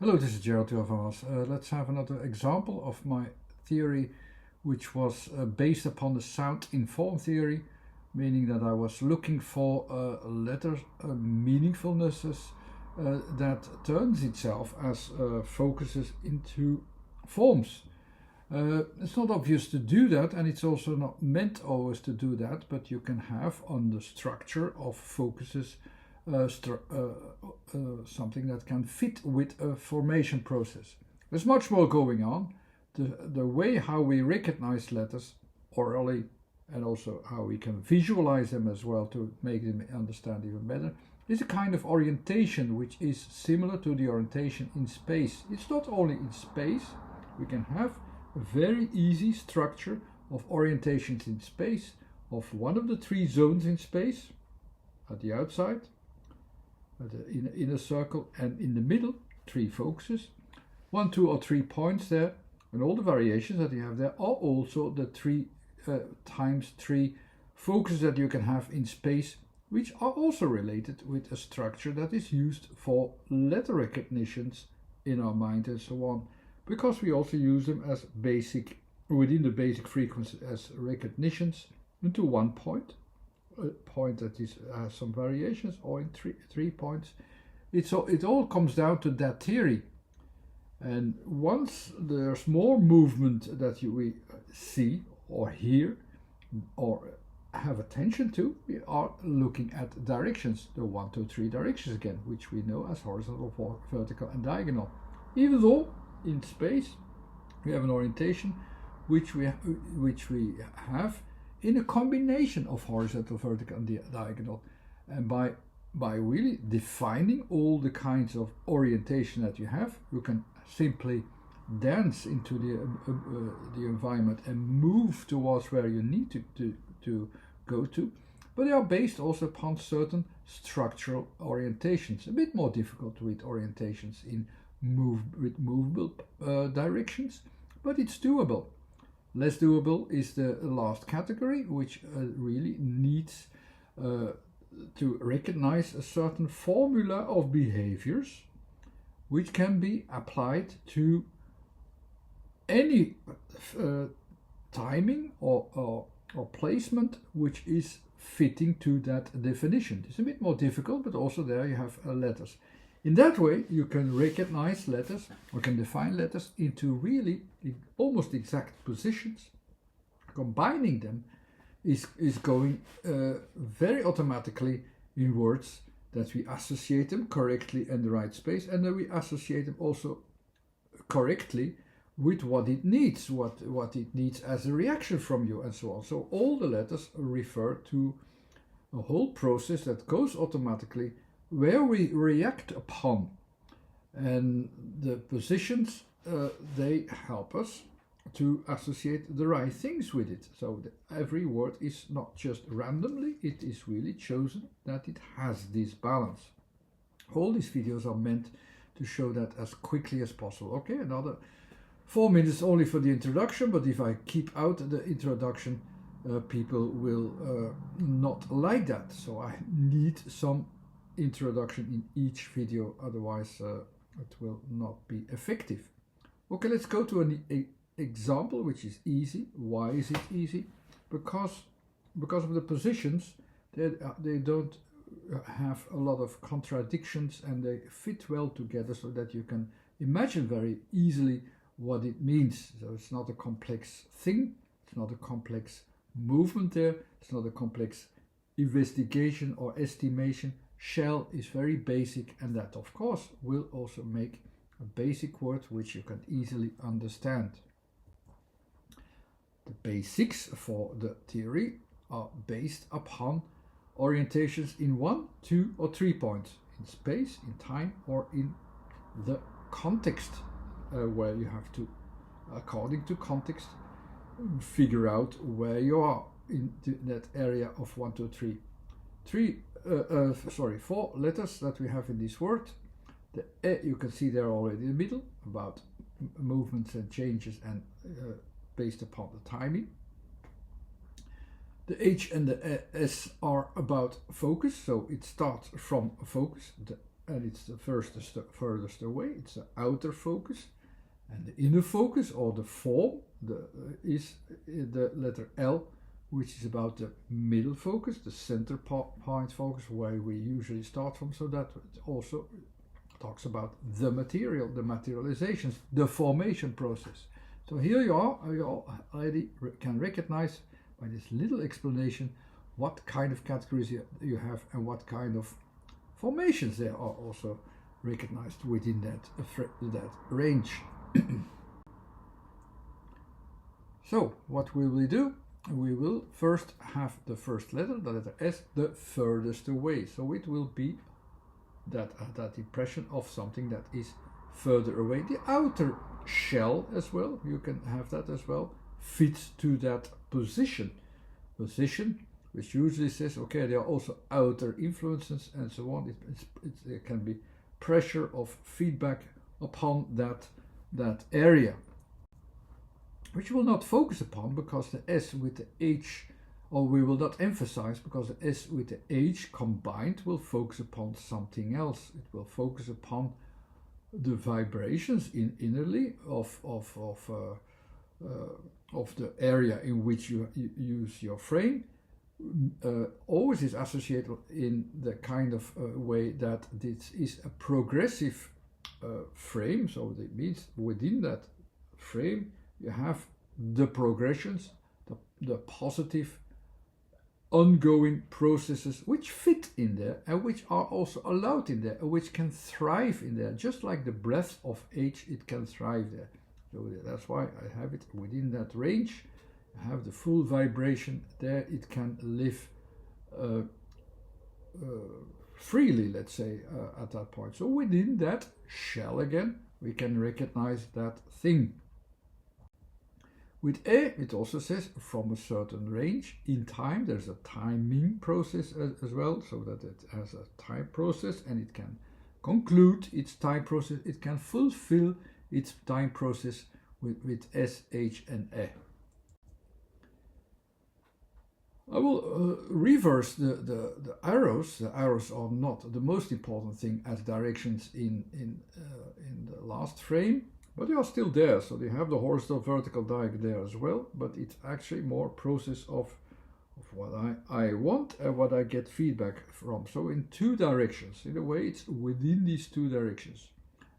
Hello, this is Gerald Tuavamas. Let's have another example of my theory, which was based upon the sound-informed theory, meaning that I was looking for letter meaningfulnesses that turns itself as focuses into forms. It's not obvious to do that, and it's also not meant always to do that, but you can have on the structure of focuses something that can fit with a formation process. There's much more going on. The way how we recognize letters orally and also how we can visualize them as well to make them understand even better is a kind of orientation which is similar to the orientation in space. It's not only in space, we can have a very easy structure of orientations in space of one of the three zones in space at the outside, at the inner circle, and in the middle, three focuses, 1, 2, or 3 points there, and all the variations that you have there are also the 3 times 3 focuses that you can have in space, which are also related with a structure that is used for letter recognitions in our mind and so on, because we also use them as basic, within the basic frequency, as recognitions into 1 point. A point that is has some variations, or in three points. It all comes down to that theory, and once there's more movement that we see or hear or have attention to, we are looking at directions, the 1, 2, 3 directions again, which we know as horizontal, vertical, and diagonal. Even though in space we have an orientation which we have in a combination of horizontal, vertical, and diagonal. And by really defining all the kinds of orientation that you have, you can simply dance into the environment and move towards where you need to go to. But they are based also upon certain structural orientations. A bit more difficult with orientations in movable directions, but it's doable. Less doable is the last category, which really needs to recognize a certain formula of behaviors which can be applied to any timing or placement which is fitting to that definition. It's a bit more difficult, but also there you have letters. In that way, you can recognize letters or can define letters into really almost exact positions. Combining them is going very automatically in words that we associate them correctly in the right space, and then we associate them also correctly with what it needs, what it needs as a reaction from you, and so on. So all the letters refer to a whole process that goes automatically where we react upon, and the positions they help us to associate the right things with it. So every word is not just randomly, it is really chosen that it has this balance. All these videos are meant to show that as quickly as possible. Okay, another 4 minutes only for the introduction, but if I keep out the introduction, people will not like that. So I need some introduction in each video, otherwise it will not be effective. Okay, let's go to an example which is easy. Why is it easy? Because of the positions, they don't have a lot of contradictions and they fit well together, so that you can imagine very easily what it means. So it's not a complex thing, it's not a complex movement there, it's not a complex investigation or estimation. Shell is very basic, and that of course will also make a basic word which you can easily understand. The basics for the theory are based upon orientations in 1, 2, or 3 points in space, in time, or in the context, where you have to, according to context, figure out where you are in that area of 1, 2, 3. 4 letters that we have in this word. The E you can see there already in the middle, about movements and changes and based upon the timing. The H and the S are about focus, so it starts from focus. The and it's the furthest away. It's the outer focus, and the inner focus, or the form, is the letter L, which is about the middle focus, the center point focus, where we usually start from. So that also talks about the material, the materializations, the formation process. So here you already can recognize by this little explanation what kind of categories you have and what kind of formations there are also recognized within that range. So what will we do? We will first have the first letter, the letter S, the furthest away. So it will be that impression of something that is further away. The outer shell as well, you can have that as well, fits to that position, which usually says, okay, there are also outer influences and so on. It can be pressure of feedback upon that area, which we will not focus upon because the S with the H, or we will not emphasize because the S with the H combined will focus upon something else. It will focus upon the vibrations innerly of the area in which you use your frame. Always is associated in the kind of way that this is a progressive frame. So that means within that frame you have the progressions, the positive ongoing processes which fit in there and which are also allowed in there and which can thrive in there, just like the breath of H, it can thrive there. So that's why I have it within that range. I have the full vibration there. It can live freely, let's say, at that point. So within that shell again, we can recognize that thing. With E, it also says from a certain range in time. There's a timing process as well, so that it has a time process and it can conclude its time process. It can fulfill its time process with S, H, and E. I will reverse the arrows. The arrows are not the most important thing as directions in the last frame. But they are still there, so they have the horizontal vertical diagonal there as well, but it's actually more process of what I want and what I get feedback from. So in two directions, in a way it's within these two directions.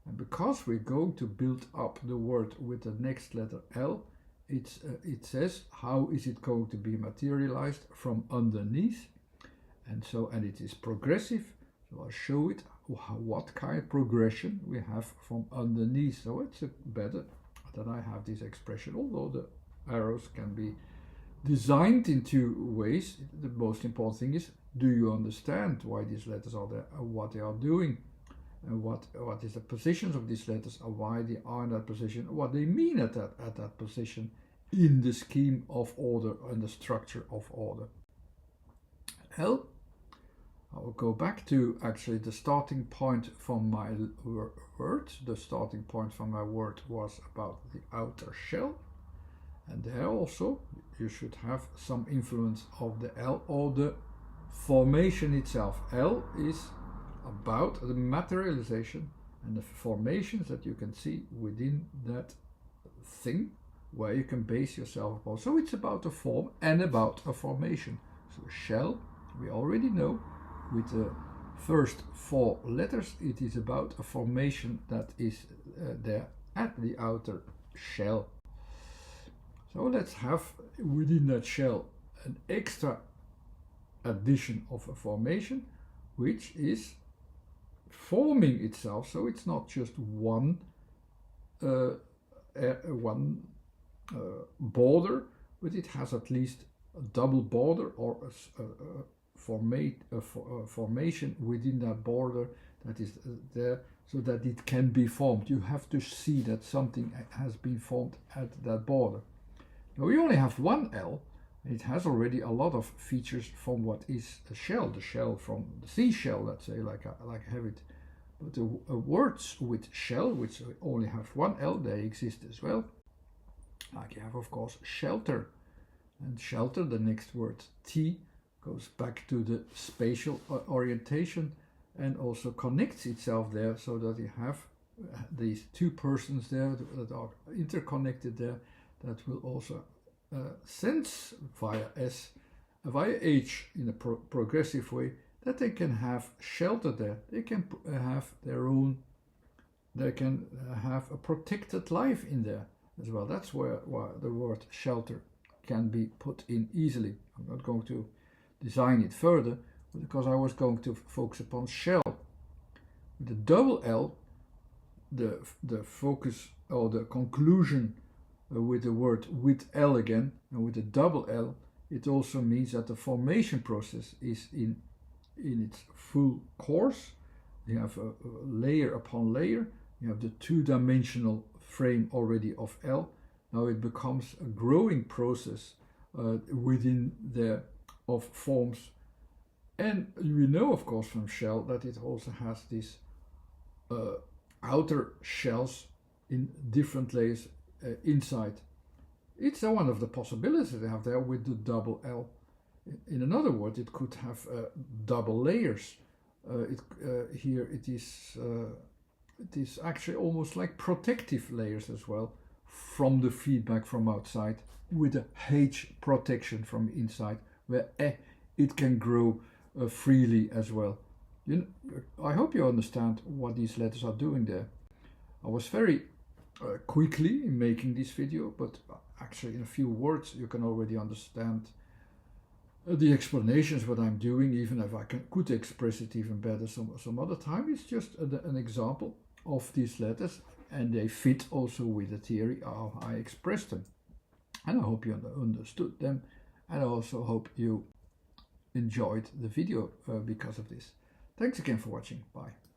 And because we're going to build up the word with the next letter L, it says how is it going to be materialized from underneath, and it is progressive. So I'll show it what kind of progression we have from underneath. So it's better that I have this expression, although the arrows can be designed in two ways. The most important thing is, do you understand why these letters are there and what they are doing, and what is the positions of these letters and why they are in that position, what they mean at that position in the scheme of order and the structure of order. L, I will go back to actually the starting point from my word. The starting point from my word was about the outer shell. And there also you should have some influence of the L or the formation itself. L is about the materialization and the formations that you can see within that thing where you can base yourself upon. So it's about a form and about a formation. So shell, we already know. With the first four letters, it is about a formation that is there at the outer shell. So let's have within that shell an extra addition of a formation, which is forming itself. So it's not just one border, but it has at least a double border or a formation within that border that is there, so that it can be formed. You have to see that something has been formed at that border. Now we only have one L, and it has already a lot of features from what is the shell from the seashell, let's say, like I have it. But the words with shell, which only have one L, they exist as well. Like you have, of course, shelter, and shelter, the next word T, goes back to the spatial orientation and also connects itself there, so that you have these two persons there that are interconnected there, that will also sense via S, via H in a progressive way, that they can have shelter there. They can have their own, they can have a protected life in there as well. That's where the word shelter can be put in easily. I'm not going to design it further, because I was going to focus upon shell. With the double L, the focus or the conclusion with the word with L again, and with the double L, it also means that the formation process is in its full course. You have a layer upon layer. You have the two-dimensional frame already of L. Now it becomes a growing process within there of forms. And we know, of course, from shell that it also has these outer shells in different layers inside. It's one of the possibilities they have there with the double L. In another word, it could have double layers. Here it is actually almost like protective layers as well from the feedback from outside, with a H protection from inside, where it can grow freely as well. I hope you understand what these letters are doing there. I was very quickly in making this video, but actually in a few words you can already understand the explanations what I'm doing, even if I could express it even better some other time. It's just an example of these letters, and they fit also with the theory how I expressed them. And I hope you understood them, and I also hope you enjoyed the video because of this. Thanks again for watching. Bye.